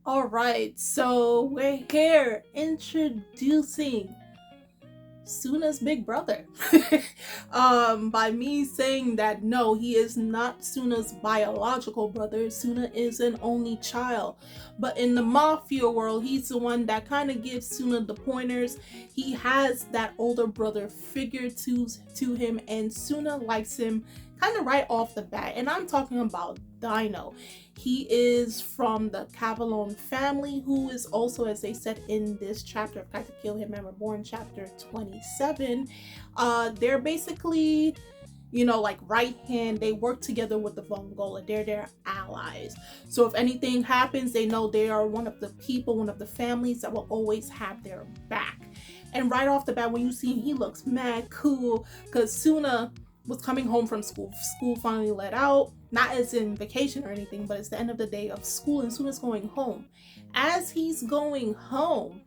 All right, so we're here introducing Suna's big brother. By me saying that no, he is not Suna's biological brother. Suna is an only child. But in the mafia world, he's the one that kind of gives Suna the pointers. He has that older brother figure to him, and Suna likes him kind of right off the bat. And I'm talking about Dino. He is from the Cavallone family, who is also, as they said in this chapter of Katekyo Hitman REBORN, chapter 27, they're basically, like right hand. They work together with the Vongola. They're their allies. So if anything happens, they know they are one of the people, one of the families that will always have their back. And right off the bat, when you see him, he looks mad cool because Suna was coming home from school. School finally let out, not as in vacation or anything, but it's the end of the day of school, and Suna's going home. As he's going home,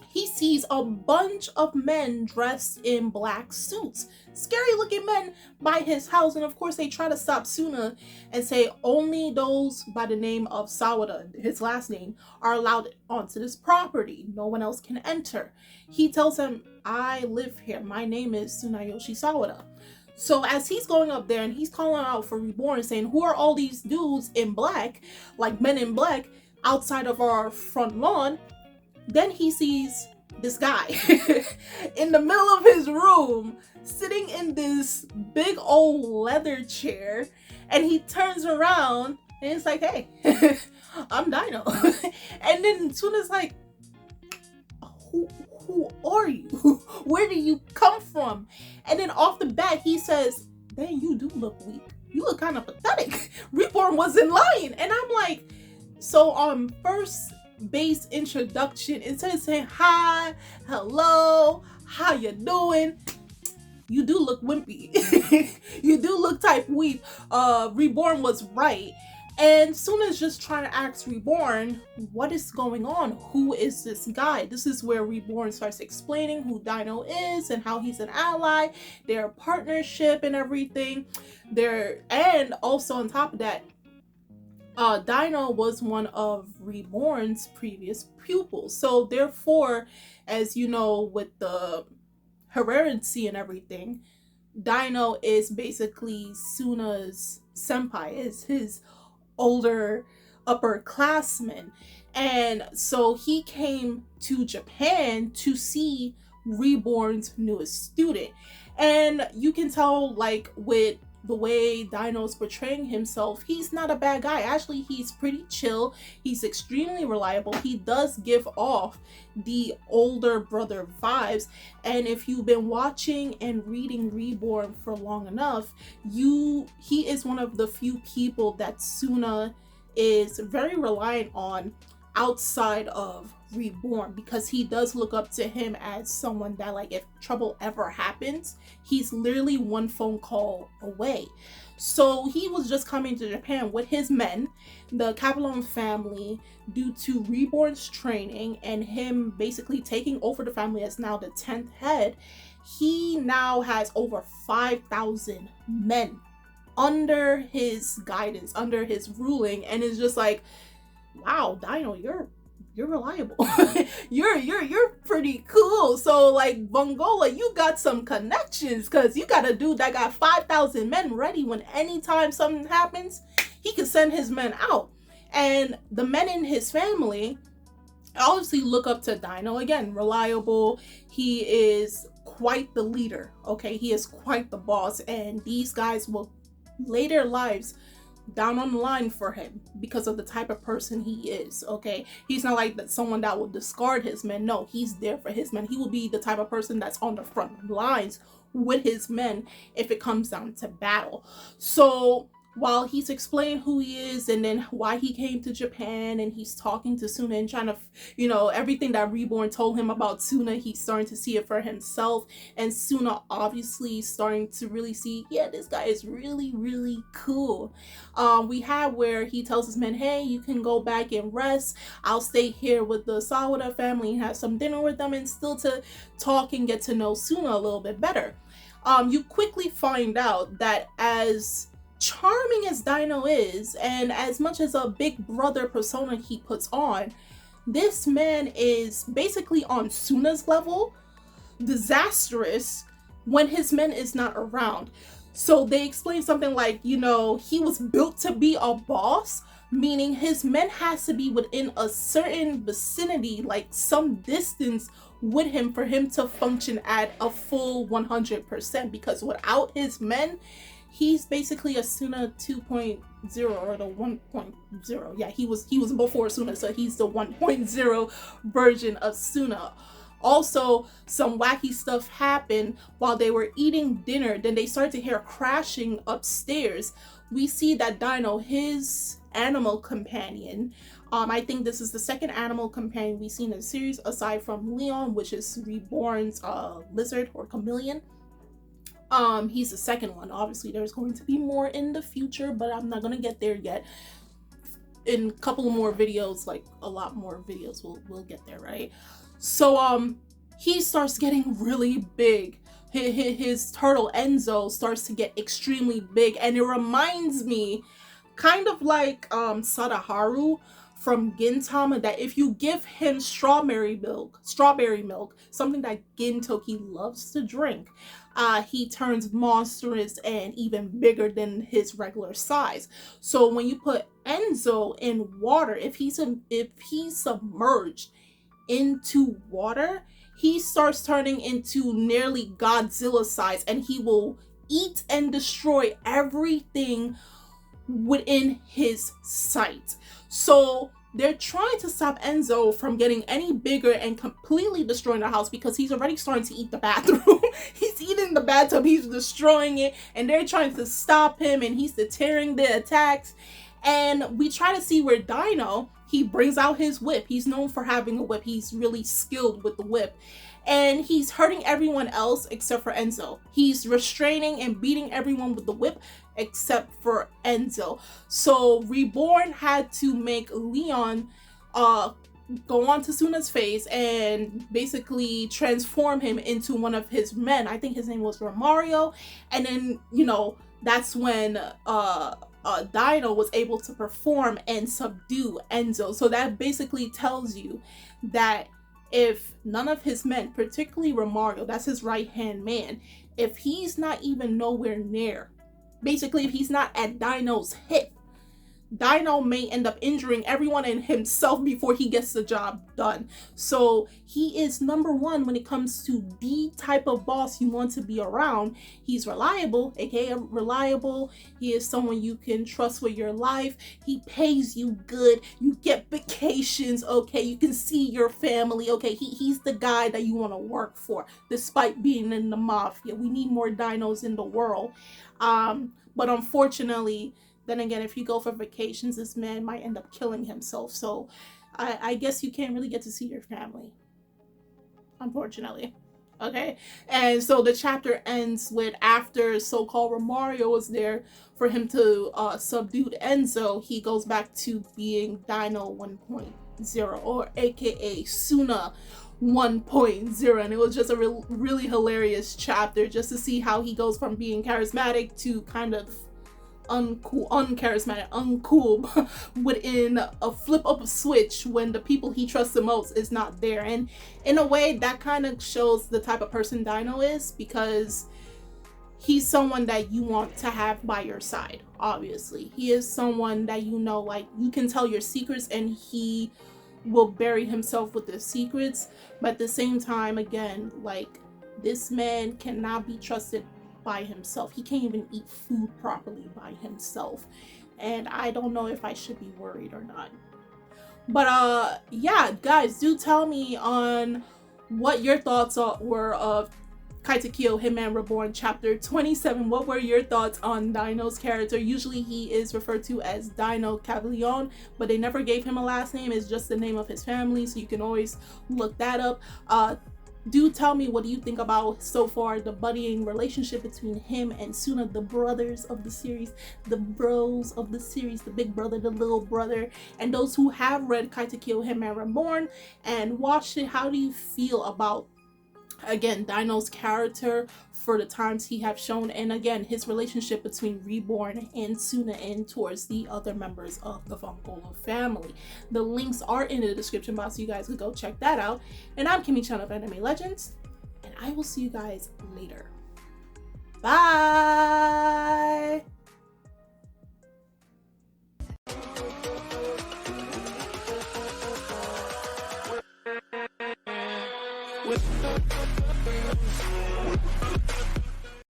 he sees a bunch of men dressed in black suits. Scary looking men by his house. And of course, they try to stop Suna and say only those by the name of Sawada, his last name, are allowed onto this property. No one else can enter. He tells them, I live here. My name is Tsunayoshi Sawada. So as he's going up there and he's calling out for Reborn, saying, who are all these dudes in black, like men in black, outside of our front lawn? Then he sees this guy in the middle of his room, sitting in this big old leather chair, and he turns around and it's like, hey, I'm Dino. And then Tuna's like, who are you? Where do you come from? And then off the bat, he says, dang, you do look weak. You look kind of pathetic. Reborn wasn't lying. And I'm like, so on first base introduction, instead of saying hi, hello, how you doing, you do look wimpy. You do look type weak. Reborn was right. And Suna's just trying to ask Reborn, what is going on? Who is this guy? This is where Reborn starts explaining who Dino is and how he's an ally, their partnership and everything. And also on top of that, Dino was one of Reborn's previous pupils. So therefore, as you know, with the heredity and everything, Dino is basically Suna's senpai, is his older upperclassmen. And so he came to Japan to see Reborn's newest student. And you can tell, like, with the way Dino's portraying himself, he's not a bad guy. Actually, he's pretty chill. He's extremely reliable. He does give off the older brother vibes. And if you've been watching and reading Reborn for long enough, he is one of the few people that Suna is very reliant on outside of Reborn, because he does look up to him as someone that, like, if trouble ever happens, he's literally one phone call away. So he was just coming to Japan with his men, the Cavallone family, due to Reborn's training and him basically taking over the family as now the 10th head. He now has over 5,000 men under his guidance, under his ruling, and it's just like, wow, Dino, you're reliable. you're pretty cool. So like, Vongola, you got some connections, because you got a dude that got 5,000 men ready when anytime something happens, he can send his men out. And the men in his family obviously look up to Dino. Again, reliable. He is quite the leader. Okay, he is quite the boss, and these guys will lay their lives down on the line for him because of the type of person he is. Okay, he's not like that someone that will discard his men. No, he's there for his men. He will be the type of person that's on the front lines with his men if it comes down to battle. So while he's explaining who he is and then why he came to Japan, and he's talking to Suna and trying to, everything that Reborn told him about Suna, he's starting to see it for himself. And Suna obviously starting to really see, yeah, this guy is really, really cool. We have where he tells his men, hey, you can go back and rest. I'll stay here with the Sawada family and have some dinner with them, and still to talk and get to know Suna a little bit better. You quickly find out that as charming as Dino is, and as much as a big brother persona he puts on, this man is basically on Suna's level, disastrous when his men is not around. So they explain something like, he was built to be a boss, meaning his men has to be within a certain vicinity, like some distance with him for him to function at a full 100%, because without his men, he's basically a Suna 2.0 or the 1.0. Yeah, he was before Suna, so he's the 1.0 version of Suna. Also, some wacky stuff happened while they were eating dinner. Then they start to hear crashing upstairs. We see that Dino, his animal companion, I think this is the second animal companion we've seen in the series, aside from Leon, which is Reborn's lizard or chameleon. He's the second one. Obviously, there's going to be more in the future, but I'm not gonna get there yet. In a couple more videos, like a lot more videos, we'll get there, right? So he starts getting really big. His turtle Enzo starts to get extremely big, and it reminds me kind of like Sadaharu from Gintama, that if you give him strawberry milk, something that Gintoki loves to drink, he turns monstrous and even bigger than his regular size. So when you put Enzo in water, if he's submerged into water, he starts turning into nearly Godzilla size, and he will eat and destroy everything within his sight. So they're trying to stop Enzo from getting any bigger and completely destroying the house, because he's already starting to eat the bathroom. He's eating the bathtub, he's destroying it, and they're trying to stop him, and he's deterring the attacks. And we try to see where Dino, he brings out his whip. He's known for having a whip. He's really skilled with the whip. And he's hurting everyone else except for Enzo. He's restraining and beating everyone with the whip except for Enzo. So Reborn had to make Leon go on to Suna's face and basically transform him into one of his men. I think his name was Romario. And then, that's when Dino was able to perform and subdue Enzo. So that basically tells you that if none of his men, particularly Romario, that's his right-hand man, if he's not even nowhere near, basically if he's not at Dino's hip, Dino may end up injuring everyone and himself before he gets the job done. So he is number one when it comes to the type of boss you want to be around. He's reliable, aka reliable. He is someone you can trust with your life. He pays you good. You get vacations, okay? You can see your family, okay? He's the guy that you want to work for, despite being in the mafia. We need more Dinos in the world. But unfortunately, then again, if you go for vacations, this man might end up killing himself. So I guess you can't really get to see your family, unfortunately. Okay? And so the chapter ends with, after so-called Romario was there for him to subdue Enzo, he goes back to being Dino 1.0, or aka Suna 1.0. And it was just a really hilarious chapter, just to see how he goes from being charismatic to kind of uncool within a flip of a switch when the people he trusts the most is not there. And in a way, that kind of shows the type of person Dino is, because he's someone that you want to have by your side. Obviously, he is someone that like, you can tell your secrets and he will bury himself with the secrets. But at the same time, again, like, this man cannot be trusted by himself. He can't even eat food properly by himself, and I don't know if I should be worried or not. But yeah, guys, do tell me on what your thoughts were of Katekyo Hitman Reborn chapter 27. What were your thoughts on Dino's character? Usually he is referred to as Dino Cavallone, but they never gave him a last name. It's just the name of his family, so you can always look that up. Do tell me, what do you think about so far the buddying relationship between him and Suna, the brothers of the series, the bros of the series, the big brother, the little brother, and those who have read Katekyo Hitman Reborn and watched it, how do you feel about again, Dino's character for the times he have shown, and again his relationship between Reborn and Suna and towards the other members of the Funkolo family. The links are in the description box, so you guys can go check that out. And I'm Kimmy-chan of Anime Legends, and I will see you guys later. Bye. With